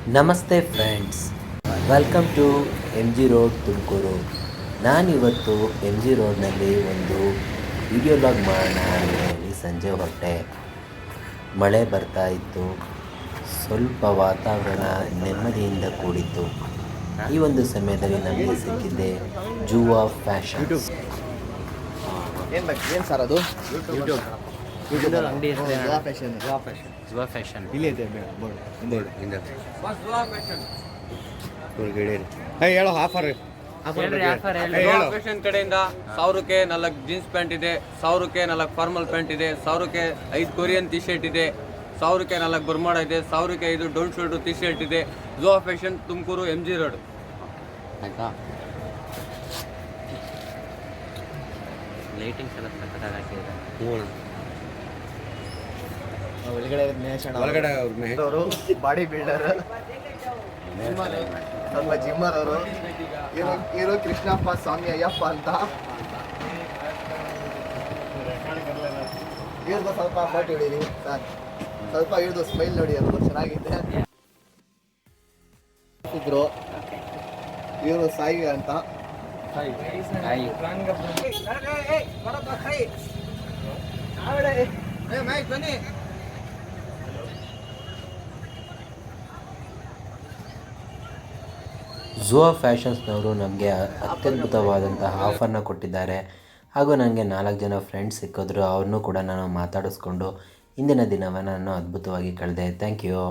ನಮಸ್ತೆ friends, welcome to M G road Tumakuru. ನಾನಿವತ್ತು M G ರೋಡ್ನಲ್ಲಿ ಒಂದು ವಿಡಿಯೋ ಲಾಗ್ ಮಾಡೋಣ ಅಂತ ಹೇಳಿ ಸಂಜೆ ಹೊರಟೆ. ಮಳೆ ಬರ್ತಾ ಇತ್ತು, ಸ್ವಲ್ಪ ವಾತಾವರಣ ನೆಮ್ಮದಿಯಿಂದ ಕೂಡಿತ್ತು. ಈ ಒಂದು ಸಮಯದಲ್ಲಿ ನಮಗೆ ಸಿಕ್ಕಿದ್ದೆ ಜುವಾ ಫ್ಯಾಷನ್ಸ್. ಏನು ಸರ್ ಅದು ಯೂಟ್ಯೂಬ್ ಅಂಗಡಿ ಜುವಾ ಫ್ಯಾಷನ್ ಇಲ್ಲಿ ಇದೆ ಬೋರ್ಡ್ ಹಿಂದೆ ಹೇಳೋ ಆಫರ್ ಫ್ಯಾಷನ್ ಕಡೆಯಿಂದ 1000ಕ್ಕೆ 4 ಜೀನ್ಸ್ ಪ್ಯಾಂಟ್ ಇದೆ, 1000ಕ್ಕೆ 4 ಫಾರ್ಮಲ್ ಪ್ಯಾಂಟ್ ಇದೆ, 1000ಕ್ಕೆ 5 ಕೊರಿಯನ್ ಟಿ ಶರ್ಟ್ ಇದೆ, 1000ಕ್ಕೆ 4 ಬರ್ಮಾಡ ಇದೆ, 1000ಕ್ಕೆ 5 ಡೌನ್ ಶರ್ಟ್ ಟಿ ಶರ್ಟ್ ಇದೆ. Juva fashion Tumakuru M G road. ಆಯ್ತಾ? ಲೈಟಿಂಗ್ಸ್ ಎಲ್ಲ ಸಕ್ಕತ್ತಾಗಿ ಹಾಕಿದ್ದಾರೆ. ಒಳಗಡೆ ಅವರು ಬಾಡಿ ಬಿಲ್ಡರ್, ಸ್ವಲ್ಪ ಜಿಮ್ಮರ್ ಅವರು, ಹೀರೋ ಕೃಷ್ಣಪ್ಪ ಸ್ವಾಮಿ ಅಯ್ಯಪ್ಪ ಅಂತ. ಇವ್ರದ್ದು ಸ್ವಲ್ಪ ಅಮೌಂಟ್ ಹಿಡೀರಿ ಸರ್, ಸ್ವಲ್ಪ ಇವ್ರದ್ದು ಸ್ಮೈಲ್ ನೋಡಿ, ಅದು ಚೆನ್ನಾಗಿದೆ. ಇದ್ರು ಇವರು ಸಾಯಿ ಅಂತ. ಜುವಾ ಫ್ಯಾಷನ್ಸ್ನವರು ನಮಗೆ ಅತ್ಯದ್ಭುತವಾದಂತಹ ಆಫರ್ನ ಕೊಟ್ಟಿದ್ದಾರೆ. ಹಾಗೂ ನನಗೆ 4 ಜನ ಫ್ರೆಂಡ್ಸ್ ಸಿಕ್ಕಿದ್ರು, ಅವ್ರನ್ನೂ ಕೂಡ ನಾನು ಮಾತಾಡಿಸ್ಕೊಂಡು ಇಂದಿನ ದಿನವನ್ನು ನಾನು ಅದ್ಭುತವಾಗಿ ಕಳೆದೆ. Thank you.